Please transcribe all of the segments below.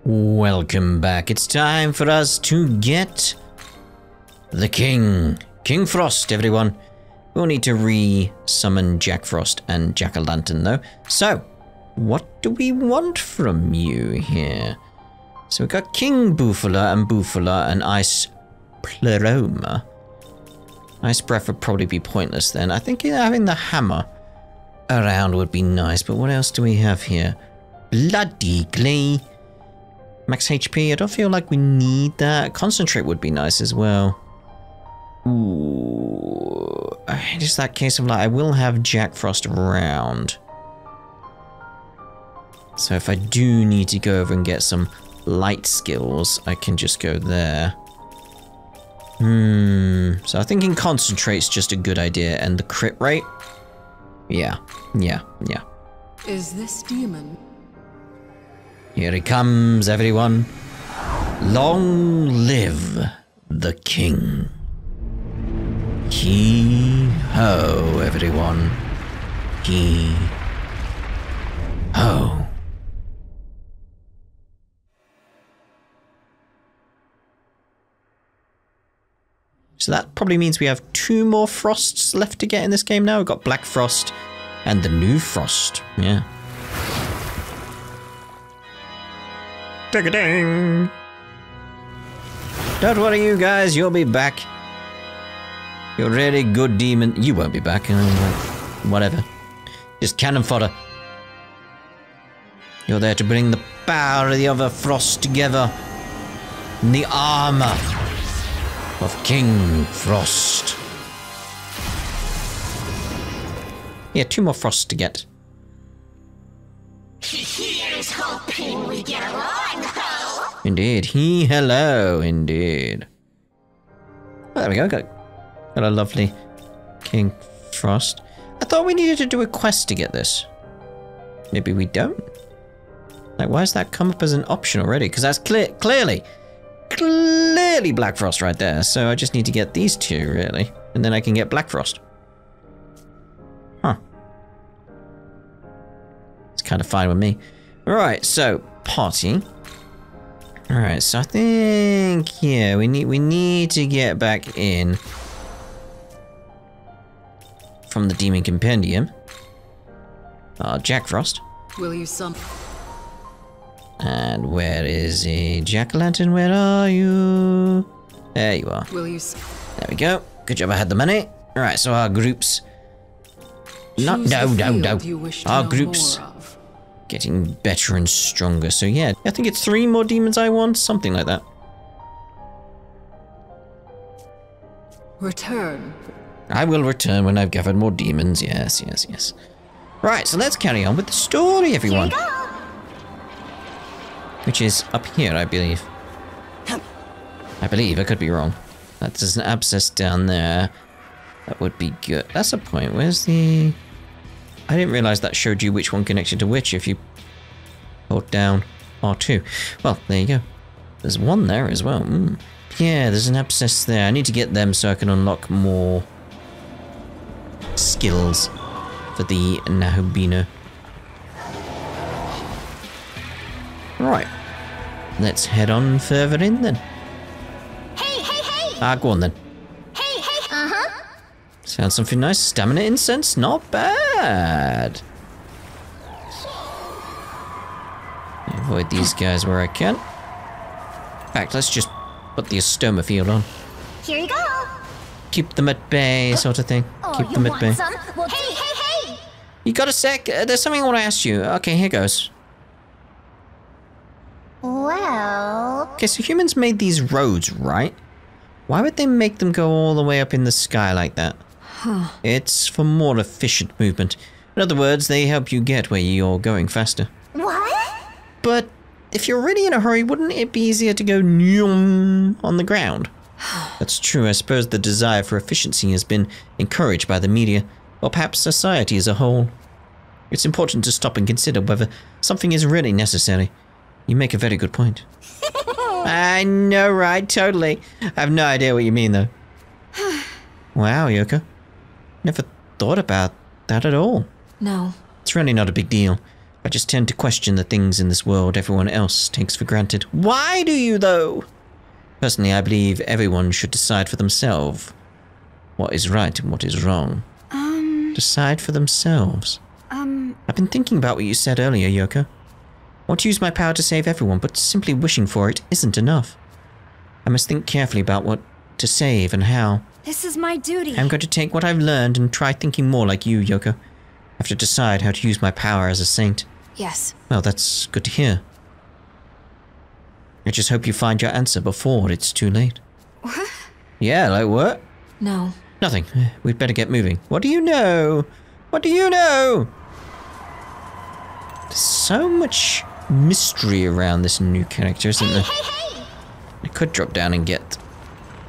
Welcome back. It's time for us to get the King. King Frost, everyone. We'll need to re-summon Jack Frost and Jack-o'-lantern, though. So, what do we want from you here? So we've got King Bufala and Ice Pleroma. Ice Breath would probably be pointless then. I think having the hammer around would be nice, but what else do we have here? Bloody Glee. Max HP, I don't feel like we need that. Concentrate would be nice as well. Ooh. Just that case of like, I will have Jack Frost around. So if I do need to go over and get some light skills, I can just go there. So I think Concentrate's just a good idea, and the crit rate? Yeah. Is this demon? Here he comes, everyone. Long live the King. He-ho, everyone. He-ho. So that probably means we have 2 more Frosts left to get in this game now. We've got Black Frost and the new Frost. Yeah. Ding. Don't worry, you guys. You'll be back. You're really good demon. You won't be back. Whatever. Just cannon fodder. You're there to bring the power of the other Frost together in the armor of King Frost. Yeah, 2 more Frosts to get. Here's hoping we get along, ho! Indeed. Hello, indeed. Oh, there we go. Got a lovely King Frost. I thought we needed to do a quest to get this. Maybe we don't? Like, why has that come up as an option already? Because that's clearly Black Frost right there. So I just need to get these 2, really. And then I can get Black Frost. Huh. It's kind of fine with me. Alright, so, party. Alright, so I think, yeah, we need to get back in from the Demon Compendium. Jack Frost. Will you And where is he? Jack-o'-lantern, where are you? There you are. Will you There we go. Good job I had the money. Alright, so our groups... No. Our groups getting better and stronger. So yeah, I think it's 3 more demons I want. Something like that. Return. I will return when I've gathered more demons. Yes. Right, so let's carry on with the story, everyone. Here we go. Which is up here, I believe. I could be wrong. There's an abscess down there. That would be good. That's a point. Where's the... I didn't realize that showed you which one connected to which if you hold down R2. Well, there you go. There's one there as well. Yeah, there's an abscess there. I need to get them so I can unlock more skills for the Nahubino. Right. Let's head on further in then. Hey! Go on then. Hey! Sounds something nice. Stamina incense? Not bad. Avoid these guys where I can. In fact, let's just put the Astoma field on. Here you go. Keep them at bay, sort of thing. Keep them at bay. Some? Well, hey! You got a sec? There's something I want to ask you. Okay, here goes. Well... Okay, so humans made these roads, right? Why would they make them go all the way up in the sky like that? It's for more efficient movement. In other words, they help you get where you're going faster. What? But if you're really in a hurry, wouldn't it be easier to go nyum on the ground? That's true. I suppose the desire for efficiency has been encouraged by the media, or perhaps society as a whole. It's important to stop and consider whether something is really necessary. You make a very good point. I know, right? Totally. I have no idea what you mean, though. Wow, Yoko. Never thought about that at all. No. It's really not a big deal. I just tend to question the things in this world everyone else takes for granted. Why do you, though? Personally, I believe everyone should decide for themselves what is right and what is wrong. Decide for themselves. I've been thinking about what you said earlier, Yoko. I want to use my power to save everyone, but simply wishing for it isn't enough. I must think carefully about what to save and how. This is my duty. I'm going to take what I've learned and try thinking more like you, Yoko. I have to decide how to use my power as a saint. Yes. Well, that's good to hear. I just hope you find your answer before it's too late. What? Yeah, like what? No. Nothing. We'd better get moving. What do you know? What do you know? There's so much mystery around this new character, isn't there? Hey! I could drop down and get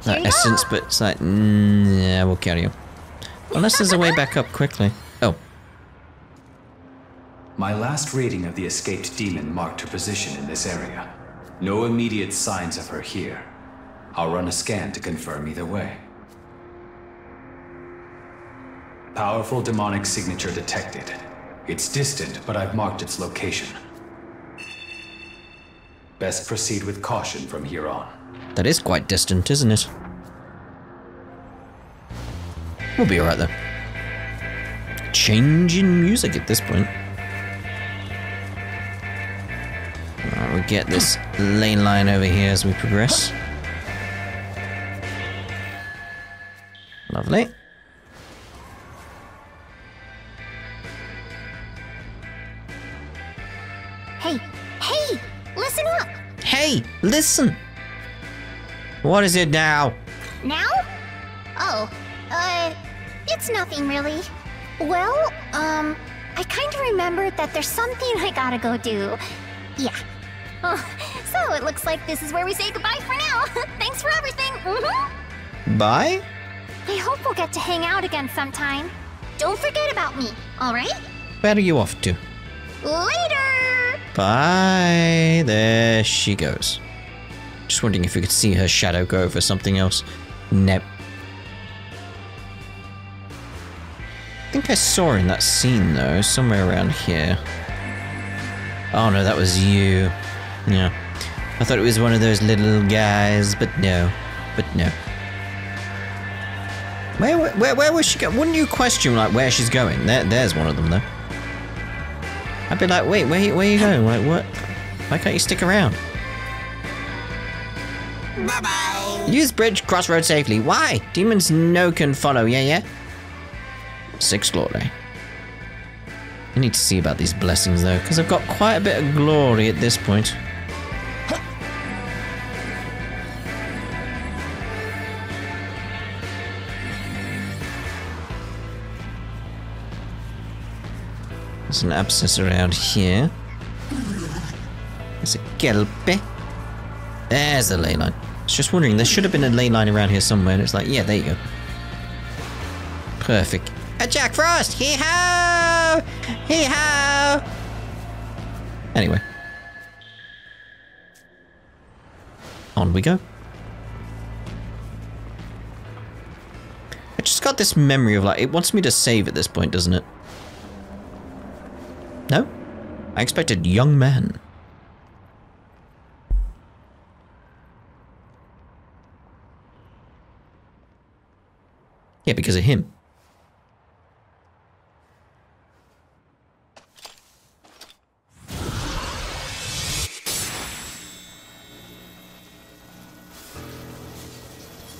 that essence, but it's like, yeah, we'll carry on. Unless there's a way back up quickly. Oh. My last reading of the escaped demon marked her position in this area. No immediate signs of her here. I'll run a scan to confirm either way. Powerful demonic signature detected. It's distant, but I've marked its location. Best proceed with caution from here on. That is quite distant, isn't it? We'll be alright though. Change in music at this point. Alright, we'll get this lane line over here as we progress. Lovely. Hey! Listen up! Hey, listen! What is it now? Now? Oh, it's nothing really. Well, I kind of remembered that there's something I gotta go do. Yeah. Oh, so it looks like this is where we say goodbye for now. Thanks for everything. Bye? I hope we'll get to hang out again sometime. Don't forget about me, alright? Where are you off to? Later! Bye. There she goes. Just wondering if we could see her shadow go over something else. Nope. I think I saw her in that scene though, somewhere around here. Oh no, that was you. Yeah. I thought it was one of those little guys, but no. But no. Where was she going? Wouldn't you question like where she's going? There's one of them though. I'd be like, wait, where are you going? Like, what? Why can't you stick around? Bye-bye! Use bridge crossroad safely. Why? Demons no can follow, yeah? 6 glory. I need to see about these blessings though, because I've got quite a bit of glory at this point. There's an abscess around here. There's a kelpie. There's the ley line. I was just wondering, there should have been a ley line around here somewhere, and it's like, yeah, there you go. Perfect. A Jack Frost! Hee-haw! Hee-haw! Anyway. On we go. I just got this memory of like, it wants me to save at this point, doesn't it? No? I expected young man. Yeah, because of him.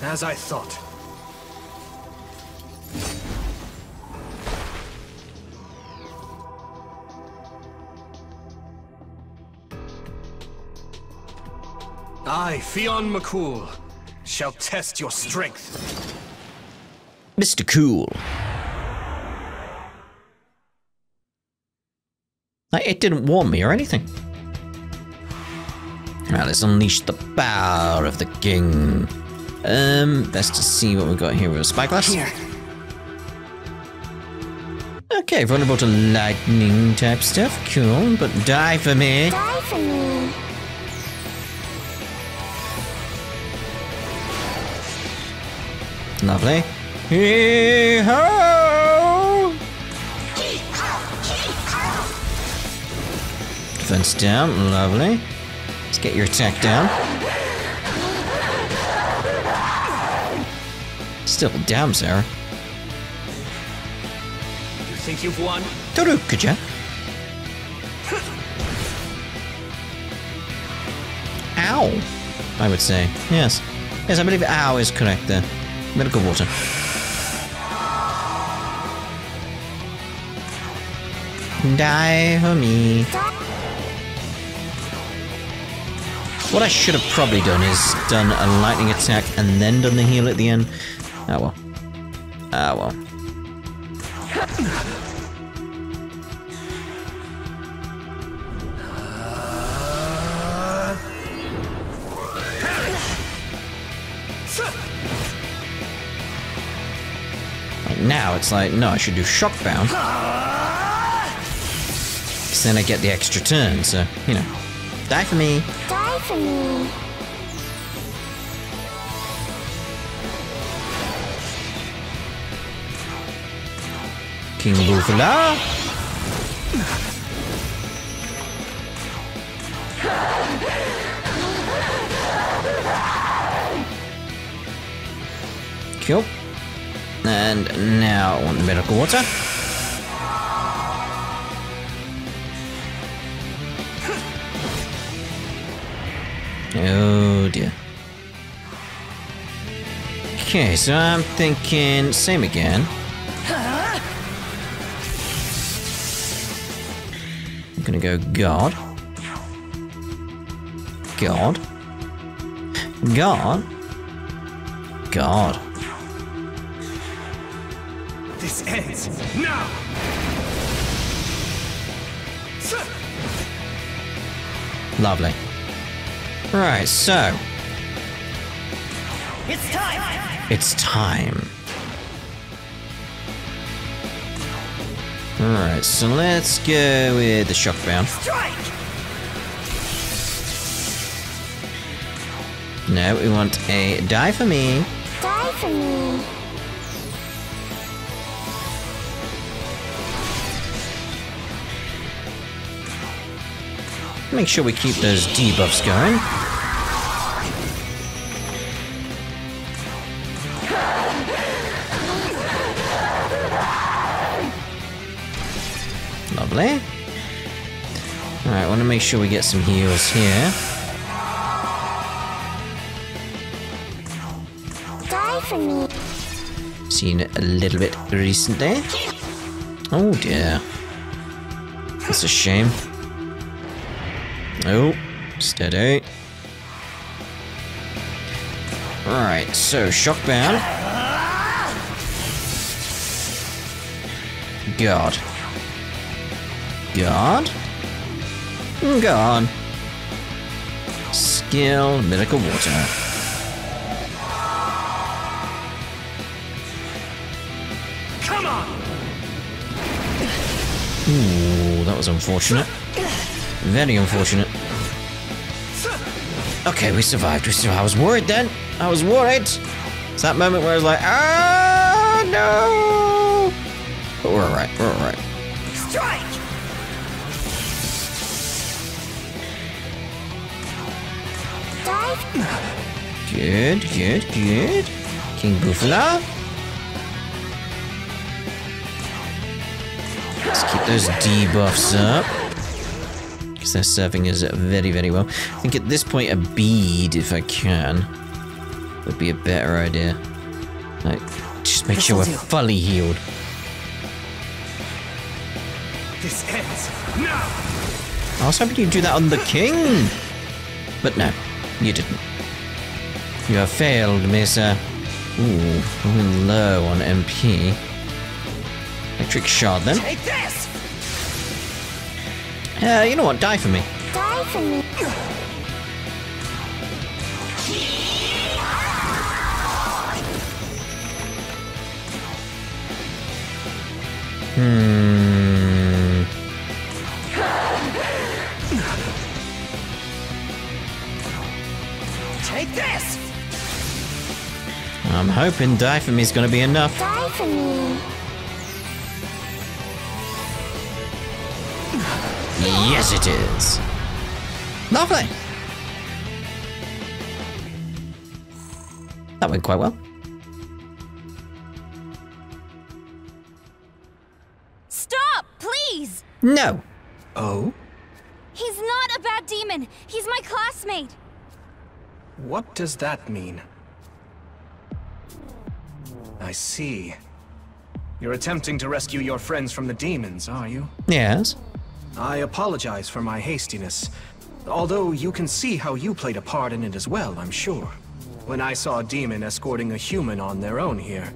As I thought. I, Fionn McCool, shall test your strength. Mr. Cool. Like, it didn't warn me or anything. Now let's unleash the power of the king. Best to see what we got here with a spyglass. Here. Okay, vulnerable to lightning type stuff. Cool, but die for me. Die for me. Lovely. Hee-ho! defense down. Lovely. Let's get your attack down. Still, damn, Sarah. You think you've won? Torukuja. Ow, I would say. Yes. Yes, I believe ow is correct there. Medical water. Die for me. What I should have probably done is done a lightning attack and then done the heal at the end. Oh well. Ah well. Like now it's like, no, I should do shockbound. Because then I get the extra turn, so, you know. Die for me. Die for me. King Bufala. Cool. And now I want the medical water. Oh dear. Okay, so I'm thinking same again. I'm gonna go God. God. God. God. This ends now. Lovely. Right, so. It's time! It's time. Alright, so let's go with the shockbound. Strike! No, we want a die for me. Die for me. Make sure we keep those debuffs going. Lovely. Alright, want to make sure we get some heals here. Die for me. Seen it a little bit recently. Oh dear. That's a shame. Oh, steady. Alright, so shockbound. God. God. God. Skill, medical water. Come on. Ooh, that was unfortunate. Very unfortunate. Okay, we survived. We survived. I was worried then. I was worried. It's that moment where I was like, ah, no. But we're alright. We're alright. Strike! Die. Good, good, good. King Bufala. Let's keep those debuffs up. Because they're serving us very, very well. I think at this point a bead, if I can, would be a better idea. Like, just make sure we're fully healed. This ends now. I was hoping you'd do that on the king. But no, you didn't. You have failed, Mesa. Ooh, going low on MP. Electric shard then. Take this! You know what? Die for me. Die for me. Take this! I'm hoping die for me is going to be enough. Die for me. Yes, it is. Lovely. That went quite well. Stop, please! No. Oh? He's not a bad demon. He's my classmate. What does that mean? I see. You're attempting to rescue your friends from the demons, are you? Yes. I apologize for my hastiness. Although you can see how you played a part in it as well, I'm sure. When I saw a demon escorting a human on their own here,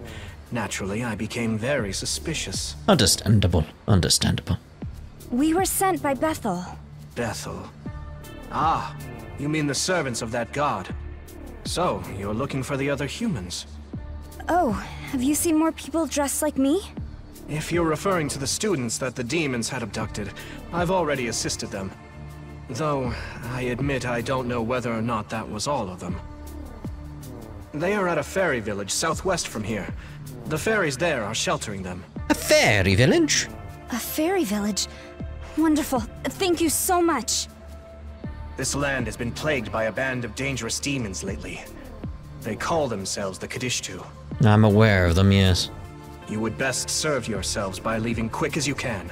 naturally I became very suspicious. Understandable. Understandable. We were sent by Bethel. Bethel. Ah, you mean the servants of that god. So, you're looking for the other humans. Oh, have you seen more people dressed like me? If you're referring to the students that the demons had abducted, I've already assisted them. Though, I admit I don't know whether or not that was all of them. They are at a fairy village southwest from here. The fairies there are sheltering them. A fairy village? A fairy village? Wonderful. Thank you so much. This land has been plagued by a band of dangerous demons lately. They call themselves the Kadishtu. I'm aware of them, yes. You would best serve yourselves by leaving quick as you can.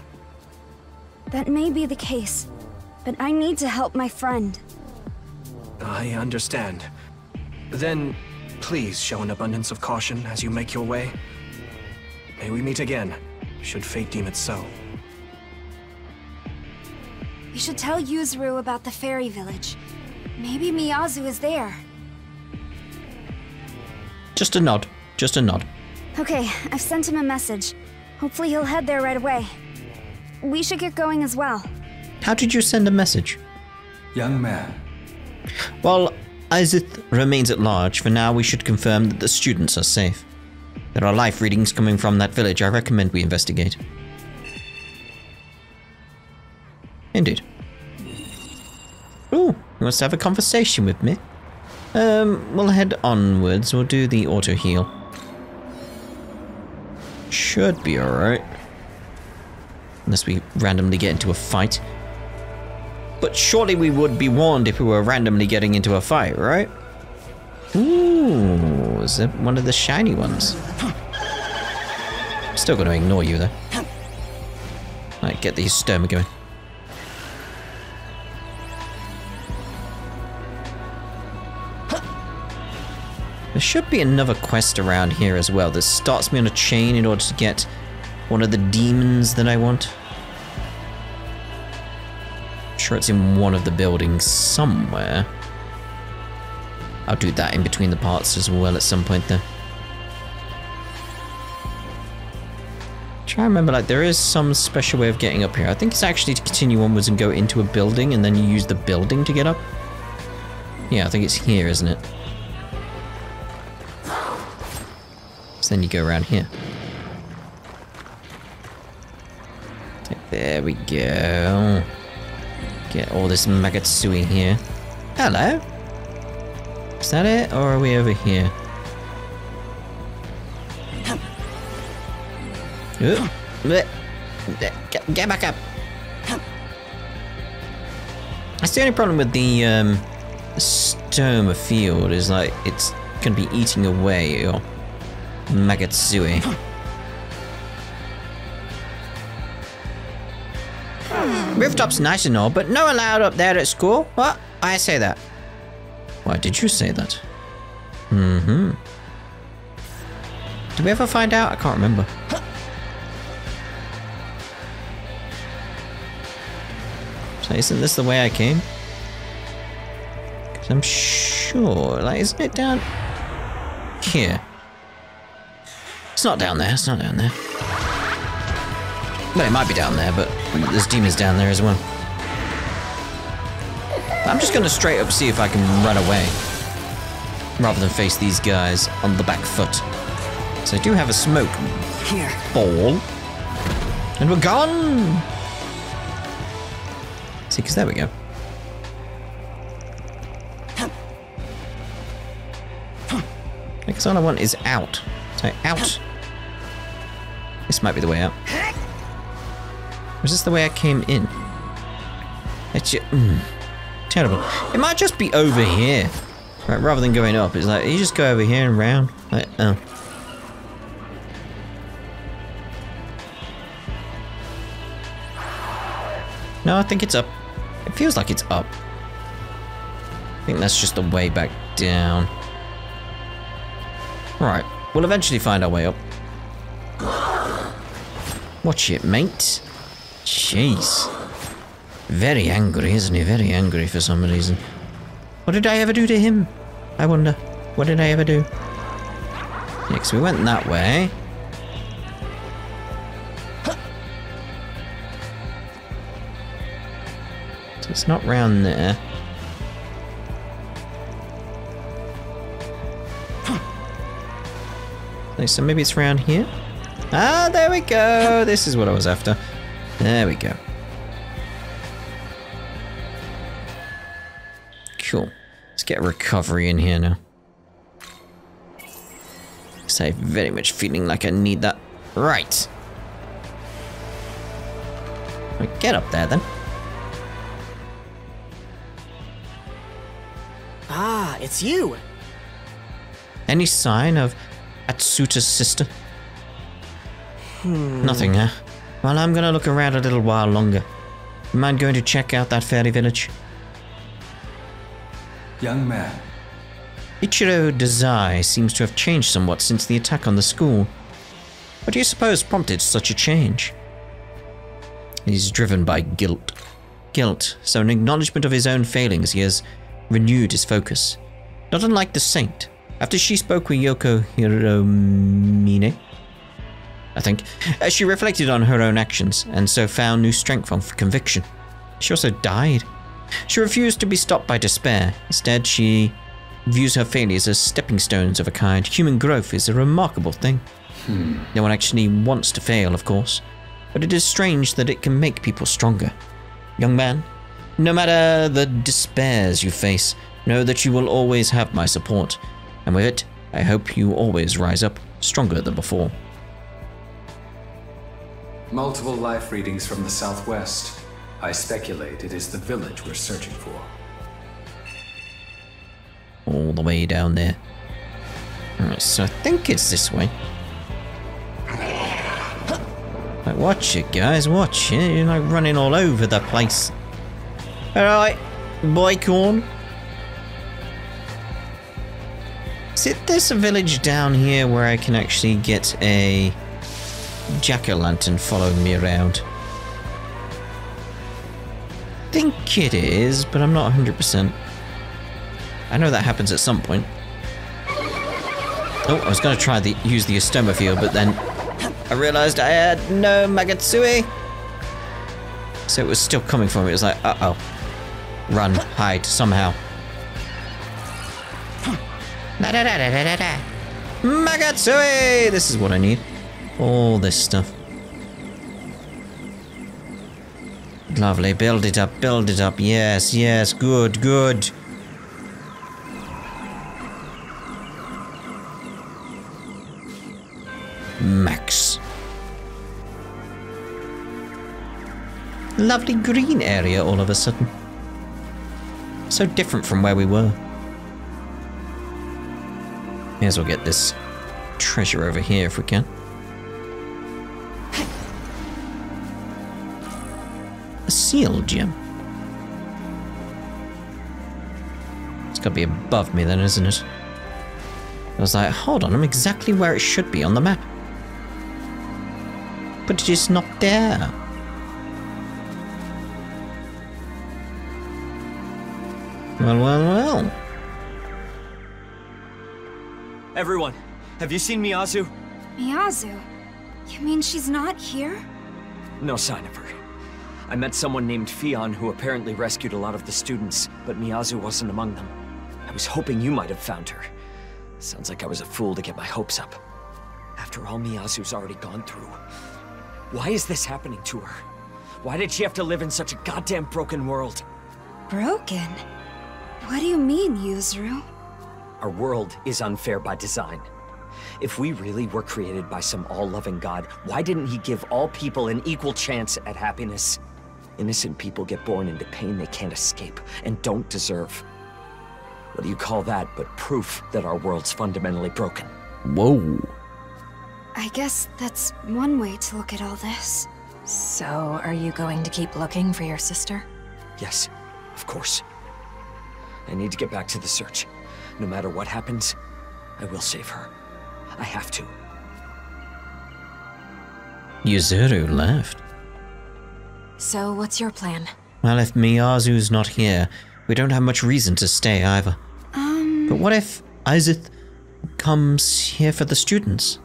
That may be the case, but I need to help my friend. I understand. Then, please show an abundance of caution as you make your way. May we meet again, should fate deem it so. We should tell Yuzuru about the fairy village. Maybe Miyazu is there. Just a nod. Just a nod. Okay, I've sent him a message. Hopefully he'll head there right away. We should get going as well. How did you send a message? Young man, While Izith remains at large, for now we should confirm that the students are safe. There are life readings coming from that village. I recommend we investigate. Indeed. Ooh, he wants to have a conversation with me. We'll head onwards. We'll do the auto heal. Should be alright. Unless we randomly get into a fight. But surely we would be warned if we were randomly getting into a fight, right? Ooh, is it one of the shiny ones? Still gonna ignore you though. Alright, get the stoma going. There should be another quest around here as well that starts me on a chain in order to get one of the demons that I want. I'm sure it's in one of the buildings somewhere. I'll do that in between the parts as well at some point though. Try to remember, like, there is some special way of getting up here. I think it's actually to continue onwards and go into a building and then you use the building to get up. Yeah, I think it's here, isn't it? So then you go around here. There we go. Get all this Magatsui here. Hello? Is that it? Or are we over here? Get back up. That's the only problem with the stoma field is, like, it's gonna be eating away your Magatsui. Rooftop's nice and all, but no allowed up there at school. What? I say that. Why did you say that? Mm-hmm. Did we ever find out? I can't remember. So isn't this the way I came? Because I'm sure, like, isn't it down here? It's not down there, it's not down there. No, it might be down there, but there's demons down there as well. I'm just gonna straight up see if I can run away. Rather than face these guys on the back foot. So I do have a smoke ball. And we're gone! See, because there we go. Because all I want is out. So out. This might be the way out. Or is this the way I came in? It's just, terrible. It might just be over here, right? Rather than going up. It's like, you just go over here and round. Like, oh. No, I think it's up. It feels like it's up. I think that's just the way back down. Right, we'll eventually find our way up. Watch it, mate. Jeez. Very angry, isn't he? Very angry for some reason. What did I ever do to him? I wonder. What did I ever do? Yeah, because we went that way. So it's not round there. So maybe it's around here? Ah, there we go! This is what I was after. There we go. Cool. Let's get a recovery in here now. Because I'm very much feeling like I need that. Right. Get up there then. Ah, it's you! Any sign of Atsuta's sister? Nothing, huh? Well, I'm gonna look around a little while longer. You mind going to check out that fairy village? Young man, Ichiro Dazai seems to have changed somewhat since the attack on the school. What do you suppose prompted such a change? He's driven by guilt. Guilt, so in acknowledgement of his own failings, he has renewed his focus. Not unlike the saint. After she spoke with Yoko Hiromine, I think, she reflected on her own actions, and so found new strength from conviction. She also died. She refused to be stopped by despair. Instead, she views her failures as stepping stones of a kind. Human growth is a remarkable thing. No one actually wants to fail, of course, but it is strange that it can make people stronger. Young man, no matter the despairs you face, know that you will always have my support. And with it, I hope you always rise up stronger than before. multiple life readings from the southwest. I speculate it is the village we're searching for. All the way down there. Alright, so I think it's this way. Like, watch it, guys, watch it. You're like running all over the place. Alright, boy corn. Is it this village down here where I can actually get a jack-o'-lantern following me around? I think it is, but I'm not 100%. I know that happens at some point. Oh, I was going to try use the Ostoma field, but then I realized I had no Magatsui. So it was still coming for me. It was like, uh-oh. Run, hide, somehow. Magatsui! This is what I need. All this stuff. Lovely. Build it up, build it up. Yes, yes, good, good. Max. Lovely green area all of a sudden. So different from where we were. May as well get this treasure over here if we can. A seal gem. It's gotta be above me then, isn't it? I was like, hold on, I'm exactly where it should be on the map. But it is not there. Well, well, well. Everyone, have you seen Miyazu? Miyazu? You mean she's not here? No sign of her. I met someone named Fionn who apparently rescued a lot of the students, but Miyazu wasn't among them. I was hoping you might have found her. Sounds like I was a fool to get my hopes up. After all Miyazu's already gone through. Why is this happening to her? Why did she have to live in such a goddamn broken world? Broken? What do you mean, Yuzuru? Our world is unfair by design. If we really were created by some all-loving god, why didn't he give all people an equal chance at happiness? Innocent people get born into pain they can't escape and don't deserve. What do you call that but proof that our world's fundamentally broken? Whoa. I guess that's one way to look at all this. So, are you going to keep looking for your sister? Yes, of course. I need to get back to the search. No matter what happens, I will save her. I have to. Yuzuru left. So, what's your plan? Well, if Miyazu's not here, we don't have much reason to stay either. But what if Izeth comes here for the students?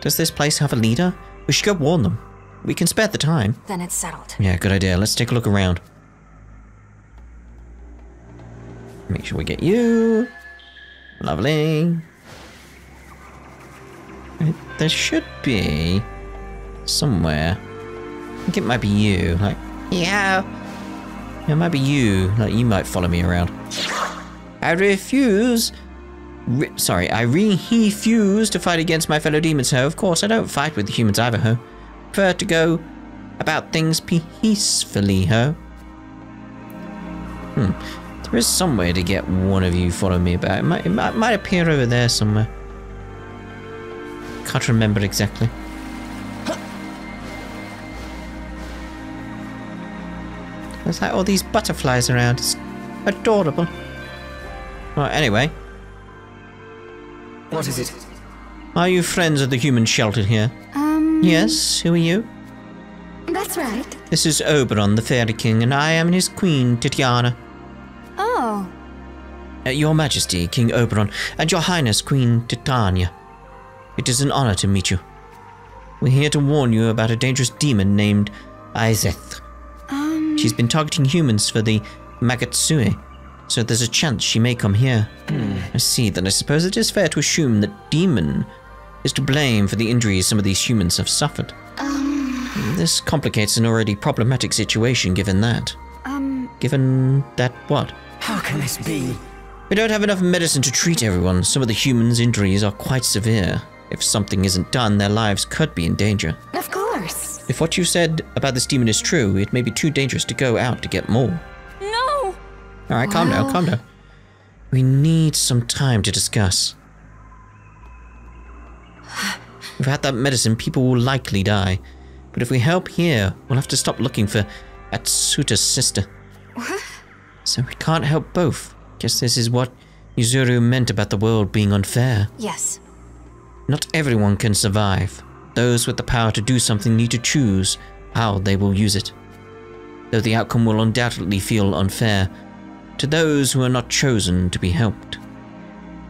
Does this place have a leader? We should go warn them. We can spare the time. Then it's settled. Yeah, good idea. Let's take a look around. Make sure we get you. Lovely. There should be somewhere. I think it might be you. Like, yeah. It might be you. Like, you might follow me around. I refuse. I refuse to fight against my fellow demons, ho. Of course, I don't fight with the humans either, ho. Prefer to go about things peacefully, ho. There is some way to get one of you follow me about. It might appear over there somewhere. Can't remember exactly. There's like all these butterflies around. It's adorable. Well, anyway. What is it? Are you friends of the human sheltered here? Yes, who are you? That's right. This is Oberon, the Fairy King, and I am his queen, Titiana. Oh. Your Majesty, King Oberon, and Your Highness, Queen Titania. It is an honor to meet you. We're here to warn you about a dangerous demon named Izeth. She's been targeting humans for the Magatsue, so there's a chance she may come here. I see, then I suppose it is fair to assume that demon is to blame for the injuries some of these humans have suffered. This complicates an already problematic situation given that. Given that what? How can this be? We don't have enough medicine to treat everyone. Some of the humans' injuries are quite severe. If something isn't done, their lives could be in danger. Of course. If what you said about this demon is true, it may be too dangerous to go out to get more. No! Alright, calm down, calm down. We need some time to discuss. Without that medicine, people will likely die. But if we help here, we'll have to stop looking for Atsuta's sister. What? So we can't help both. Guess this is what Yuzuru meant about the world being unfair. Yes. Not everyone can survive. Those with the power to do something need to choose how they will use it. Though the outcome will undoubtedly feel unfair to those who are not chosen to be helped.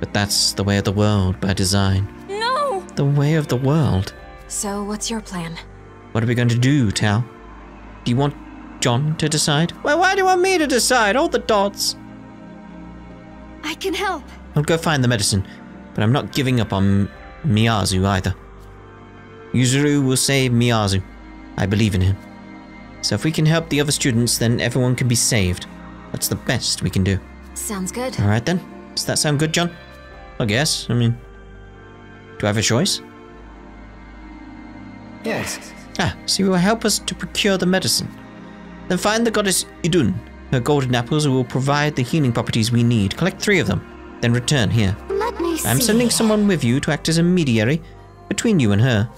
But that's the way of the world by design. No! The way of the world. So, what's your plan? What are we going to do, Tal? Do you want John to decide? Well, why do you want me to decide? All the dots. I can help. I'll go find the medicine, but I'm not giving up on Miyazu either. Yuzuru will save Miyazu. I believe in him. So if we can help the other students, then everyone can be saved. That's the best we can do. Sounds good. Alright then. Does that sound good, John? I guess. I mean, do I have a choice? Yes. So you will help us to procure the medicine. Then find the goddess Idun. Her golden apples will provide the healing properties we need. Collect 3 of them, then return here. Let me see. I'm sending someone with you to act as a mediary between you and her.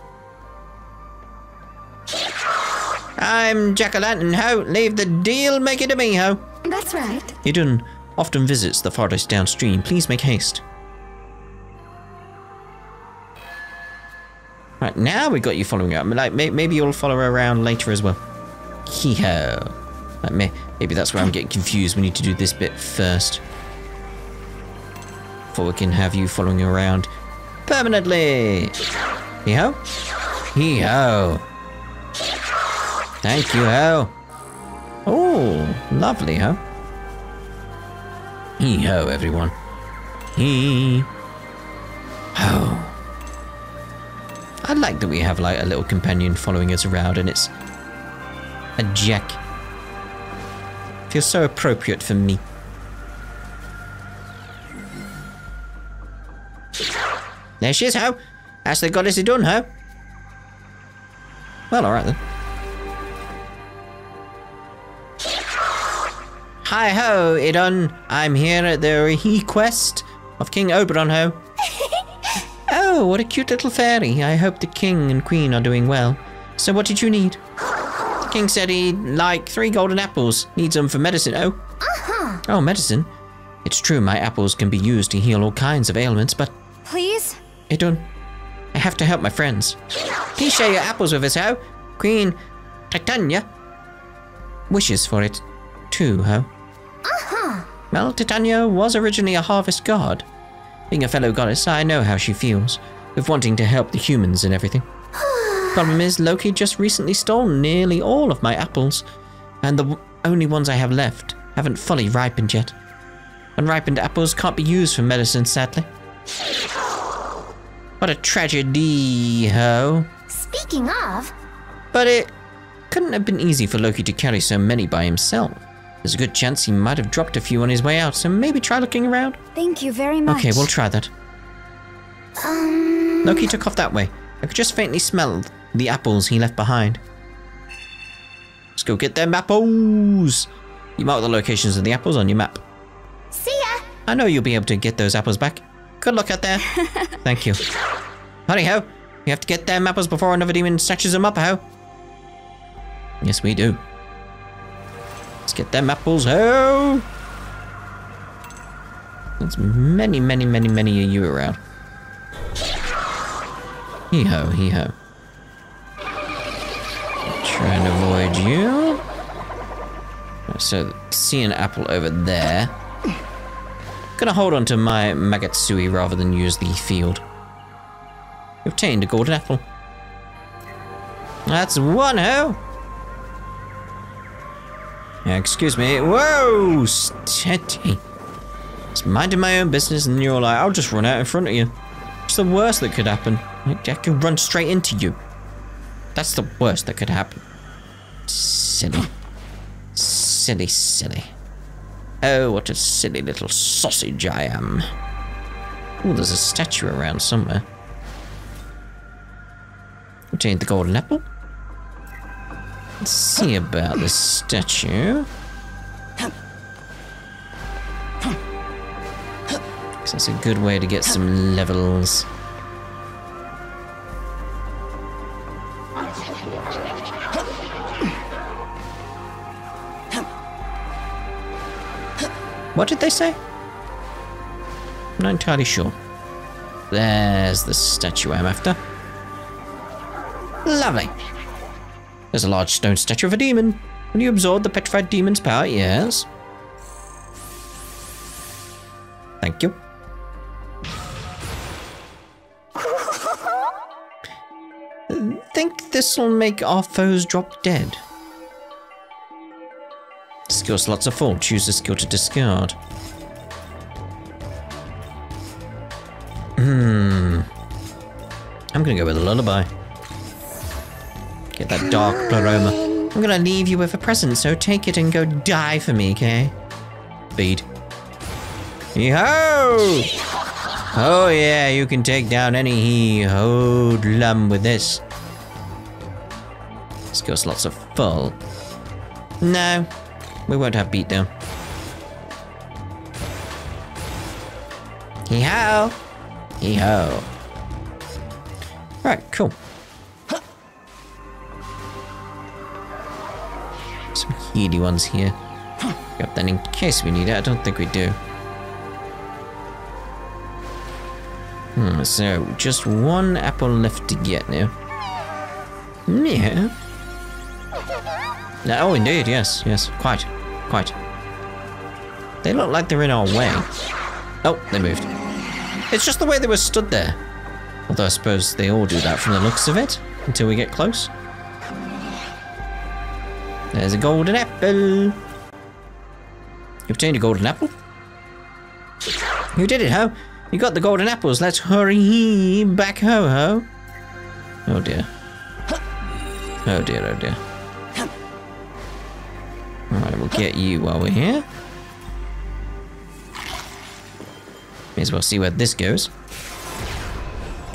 I'm Jack-o'-lantern, ho. Leave the deal, make it to me, ho. That's right. Idun often visits the farthest downstream. Please make haste. Right, now we got you following up. Like, maybe you'll follow her around later as well. Hee-ho. Like, maybe that's where I'm getting confused. We need to do this bit first. Before we can have you following around permanently. Hee-ho? Hee-ho. Thank you, ho. Oh, lovely, ho. Hee-ho, everyone. Hee-ho. I like that we have, like, a little companion following us around, and it's a Jack. Feels so appropriate for me. There she is, ho. That's the goddess Idun, ho. Well, alright then. Hi-ho, Idun. I'm here at the request of King Oberon Ho. Oh, what a cute little fairy. I hope the king and queen are doing well. So what did you need? King said he'd like 3 golden apples. Needs them for medicine. Oh. Oh, medicine? It's true my apples can be used to heal all kinds of ailments, but... Please? Idun, I have to help my friends. Please share your apples with us, Ho. Queen Titania wishes for it too, Ho. Well, Titania was originally a harvest god. Being a fellow goddess, I know how she feels, with wanting to help the humans and everything. Problem is, Loki just recently stole nearly all of my apples, and the only ones I have left haven't fully ripened yet. Unripened apples can't be used for medicine, sadly. What a tragedy, Ho. Speaking of... But it couldn't have been easy for Loki to carry so many by himself. There's a good chance he might have dropped a few on his way out, so maybe try looking around? Thank you very much. Okay, we'll try that. Loki took off that way. I could just faintly smell the apples he left behind. Let's go get them apples! You mark the locations of the apples on your map. See ya! I know you'll be able to get those apples back. Good luck out there. Thank you. Hurry, Ho! We have to get them apples before another demon snatches them up, Ho. Yes, we do. Let's get them apples, Ho! There's many, many, many, many of you around. Hee-ho, hee-ho. Try and avoid you. So, see an apple over there. Gonna hold on to my Magatsui rather than use the field. Obtained a golden apple. That's 1, Ho! Excuse me. Whoa! Steady. Just minding my own business and you're like, I'll just run out in front of you. What's the worst that could happen? I could run straight into you. That's the worst that could happen. Silly. Silly, silly. Oh, what a silly little sausage I am. Oh, there's a statue around somewhere. Obtained the golden apple. Let's see about this statue. That's a good way to get some levels. What did they say? I'm not entirely sure. There's the statue I'm after. Lovely. There's a large stone statue of a demon. Will you absorb the petrified demon's power? Yes. Thank you. Think this'll make our foes drop dead. Skill slots are full. Choose a skill to discard. I'm gonna go with a lullaby. Get that dark pleroma. I'm gonna leave you with a present, so take it and go die for me, okay? Bead. Yo! Oh yeah, you can take down any hoodlum with this. Skill slots are full. No, we won't have beatdown. Hee-ho! Hee-ho. Right, cool. Some healy ones here. Grab that in case we need it. I don't think we do. So, just 1 apple left to get now. Yeah. No, oh, indeed, yes, yes. Quite. They look like they're in our way. Oh, they moved. It's just the way they were stood there. Although I suppose they all do that from the looks of it, until we get close. There's a golden apple. You obtained a golden apple? You did it, Ho. You got the golden apples. Let's hurry back, Ho. Oh dear. Oh dear, oh dear. Alright, we'll get you while we're here. May as well see where this goes.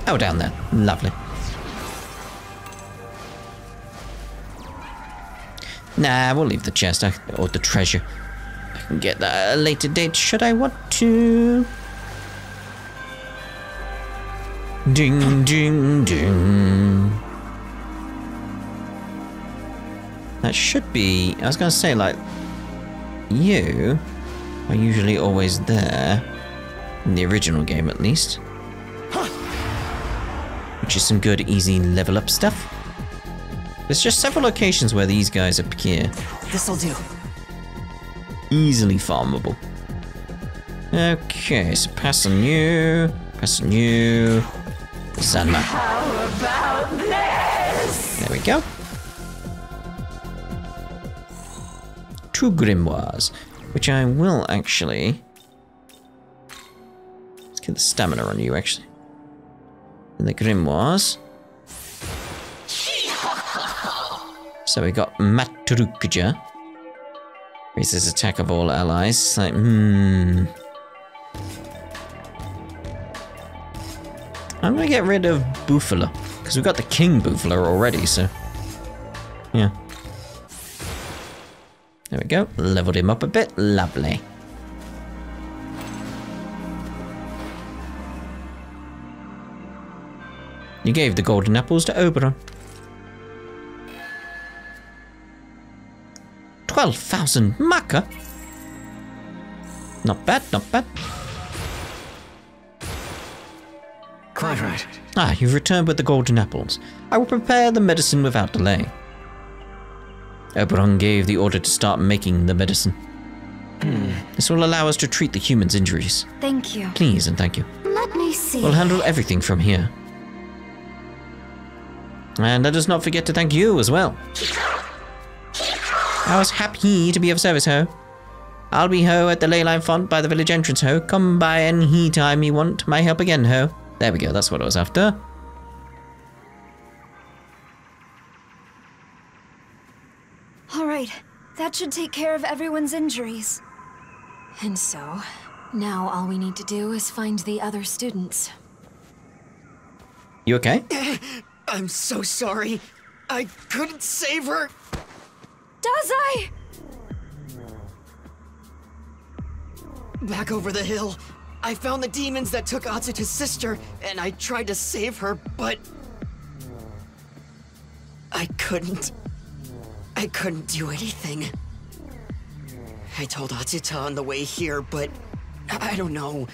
Oh, down there. Lovely. Nah, we'll leave the chest, or the treasure. I can get that at a later date should I want to. Ding, ding, ding. That should be... I was going to say, like, you are usually always there. In the original game, at least. Which is some good, easy level up stuff. There's just several locations where these guys appear. This'll do. Easily farmable. Okay, so pass on you. Pass on you. Zanma. How about this? There we go. 2 grimoires, which I will actually... Let's get the stamina on you, actually. And the grimoires. So we got Matrukja. Raises attack of all allies. It's like, I'm gonna get rid of Bufala, because we've got the King Bufala already, so... Yeah. There we go. Leveled him up a bit. Lovely. You gave the golden apples to Oberon. 12,000 Maka? Not bad, not bad. Quite right. Ah, you've returned with the golden apples. I will prepare the medicine without delay. Oberon gave the order to start making the medicine. This will allow us to treat the humans' injuries. Thank you. Please and thank you. Let me see. We'll handle everything from here. And let us not forget to thank you as well. I was happy to be of service, ho. I'll be ho at the leyline font by the village entrance, ho. Come by any time you want my help again, ho. There we go, that's what I was after. Alright, that should take care of everyone's injuries. And so, now all we need to do is find the other students. You okay? I'm so sorry. I couldn't save her. Dazai! Back over the hill, I found the demons that took Atsuta's sister, and I tried to save her, but... I couldn't do anything. I told Atsuta on the way here, but I don't know.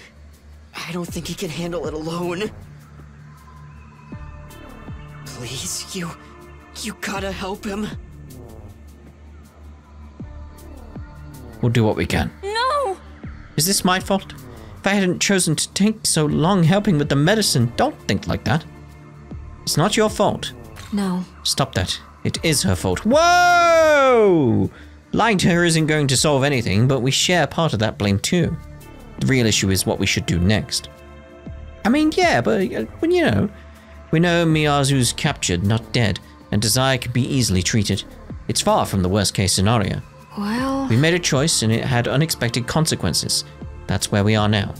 I don't think he can handle it alone. Please, you gotta help him. We'll do what we can. No! Is this my fault? If I hadn't chosen to take so long helping with the medicine, don't think like that. It's not your fault. No. Stop that. It is her fault. Whoa! Lying to her isn't going to solve anything, but we share part of that blame too. The real issue is what we should do next. I mean, yeah, but when you know, we know Miyazu's captured, not dead, and Dazai can be easily treated. It's far from the worst case scenario. Well... We made a choice and it had unexpected consequences. That's where we are now.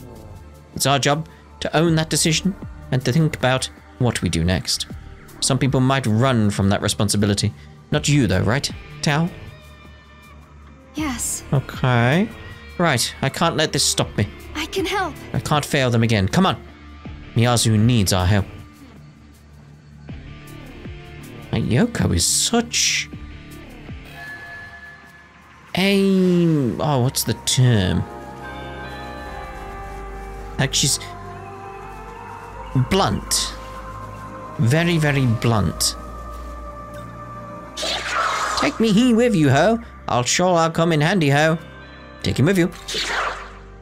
It's our job to own that decision and to think about what we do next. Some people might run from that responsibility. Not you though, right, Tao? Yes, Okay. Right, I can't let this stop me. I can help. I can't fail them again. Come on. Miyazu needs our help. Yoko is such a... Oh, what's the term? Like she's blunt. Very, very blunt. Take me he with you, ho. I'll come in handy, ho. Take him with you.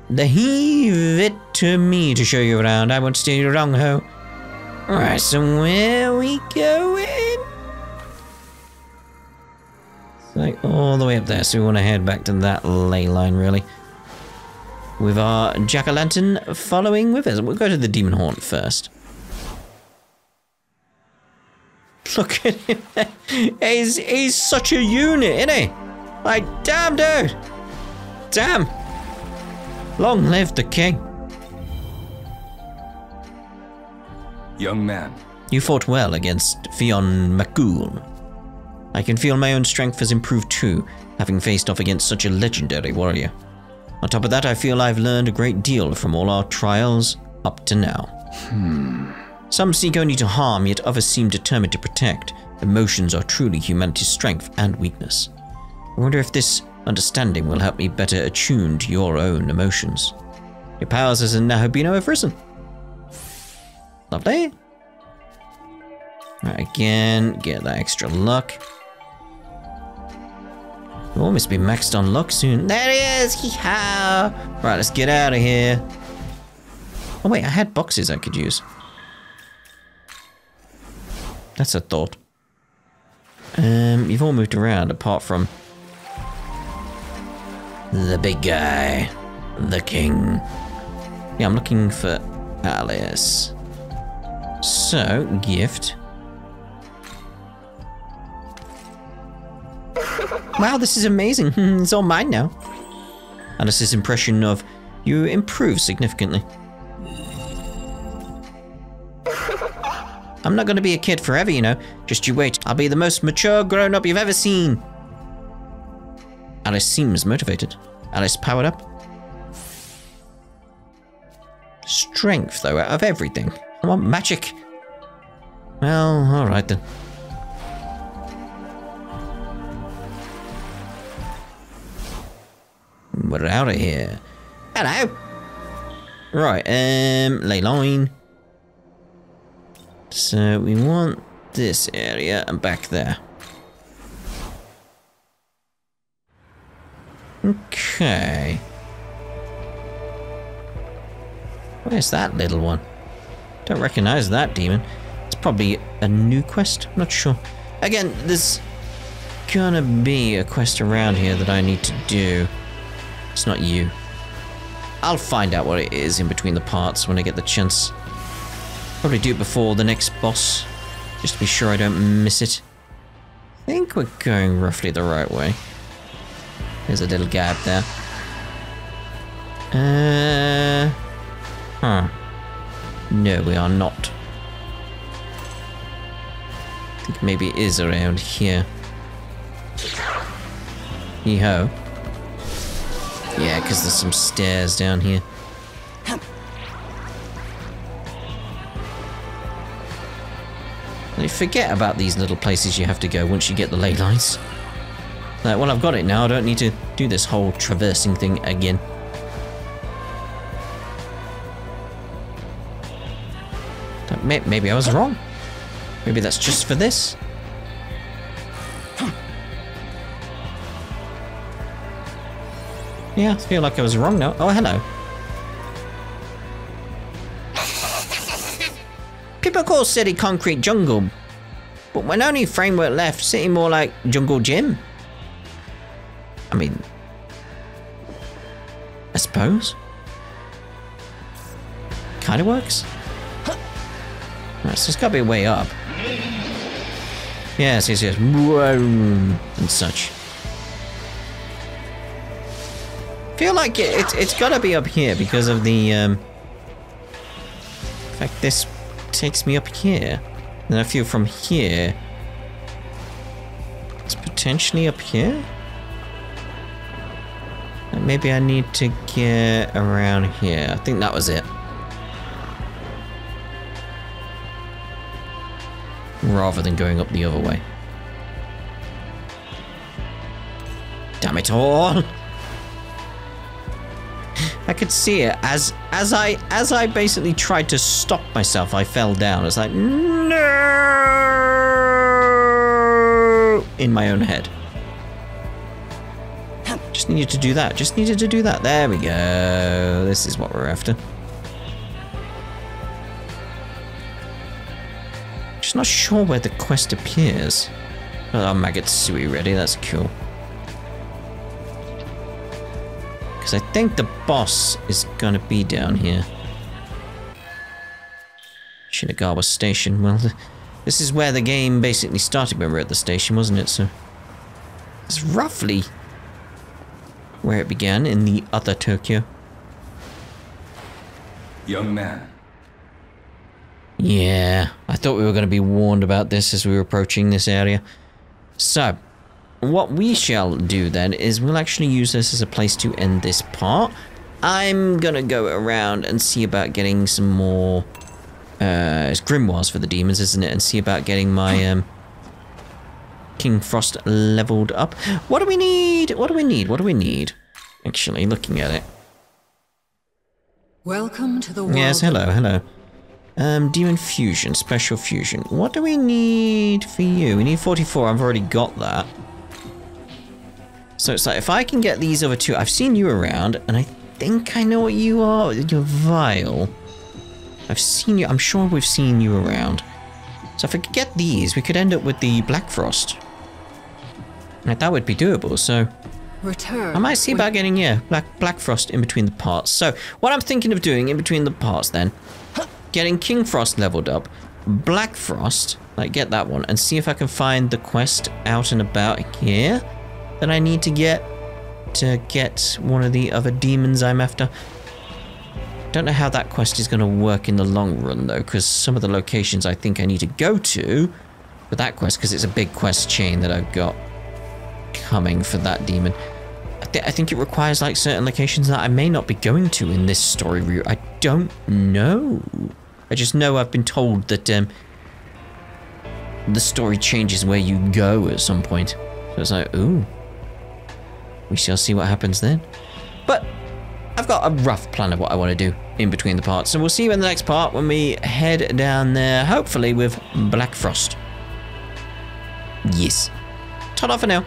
Leave it to me to show you around. I won't steer you wrong, ho. Alright, so where we going? It's like all the way up there, so we want to head back to that ley line, really. With our jack-o'-lantern following with us. We'll go to the demon haunt first. Look at him. He's such a unit, isn't he? Like, damn, dude. Damn. Long live the king. Young man, You fought well against Fionn McCool. I can feel my own strength has improved too, having faced off against such a legendary warrior. On top of that, I feel I've learned a great deal from all our trials up to now. Some seek only to harm, yet others seem determined to protect. Emotions are truly humanity's strength and weakness. I wonder if this understanding will help me better attune to your own emotions. Your powers as a Nahabino have risen. Lovely. Right, again, get that extra luck. We'll almost be maxed on luck soon. There he is! Hee-haw! Right, let's get out of here. Oh wait, I had boxes I could use. That's a thought. You've all moved around apart from the big guy, the king. Yeah, I'm looking for Alice. So, gift. Wow, this is amazing. It's all mine now. Alice's impression of you improved significantly. I'm not going to be a kid forever, you know. Just you wait. I'll be the most mature grown-up you've ever seen. Alice seems motivated. Alice powered up. Strength, though, out of everything. I want magic. Well, alright then. We're out of here. Hello! Right, ley line. So we want this area and back there. Okay. Where's that little one? Don't recognize that demon. It's probably a new quest, I'm not sure. Again, there's gonna be a quest around here that I need to do. It's not you. I'll find out what it is in between the parts when I get the chance. Probably do it before the next boss, just to be sure I don't miss it. I think we're going roughly the right way. There's a little gap there. No, we are not. I think maybe it is around here. Yee-ho. Yeah, because there's some stairs down here. You forget about these little places you have to go once you get the ley lines. Like, well, I've got it now. I don't need to do this whole traversing thing again. Maybe I was wrong. Maybe that's just for this. Yeah, I feel like I was wrong now. Oh, hello. People call City Concrete Jungle, but when only framework left, City more like Jungle Gym. I mean, I suppose. Kinda works. Right, so it's gotta be a way up. Yes, yes, yes. And such. Feel like it's gotta be up here because of the, in fact, this takes me up here. Then I feel from here, it's potentially up here? Maybe I need to get around here. I think that was it. Rather than going up the other way. Damn it all! I could see it as I basically tried to stop myself. I fell down. It's like no in my own head. Just needed to do that. Just needed to do that. There we go. This is what we're after. Just not sure where the quest appears. Oh, Magatsui ready. That's cool. Because I think the boss is gonna be down here. Shinagawa Station. Well, this is where the game basically started when we were at the station, wasn't it? So it's roughly where it began in the other Tokyo. Young man. Yeah, I thought we were going to be warned about this as we were approaching this area. So, what we shall do then is we'll actually use this as a place to end this part. I'm gonna go around and see about getting some more it's grimoires for the demons, isn't it? And see about getting my King Frost leveled up. What do we need? What do we need? What do we need? Actually, looking at it. Welcome to the world. Yes, hello, hello. Demon Fusion, Special Fusion. What do we need for you? We need 44, I've already got that. So it's like, if I can get these other two, I've seen you around, and I think I know what you are. You're vile. I've seen you, I'm sure we've seen you around. So if I could get these, we could end up with the Black Frost. Like, that would be doable, so... Return. I might see about getting, yeah, Black Frost in between the parts. So, what I'm thinking of doing in between the parts then, getting King Frost leveled up, Black Frost, like get that one, and see if I can find the quest out and about here that I need to get one of the other demons I'm after. Don't know how that quest is going to work in the long run though, because some of the locations I think I need to go to for that quest, because it's a big quest chain that I've got coming for that demon. I think it requires like certain locations that I may not be going to in this story route. I don't know. I just know I've been told that the story changes where you go at some point. So it's like, ooh. We shall see what happens then. But I've got a rough plan of what I want to do in between the parts. So we'll see you in the next part when we head down there, hopefully with Black Frost. Yes. Ta-da for now.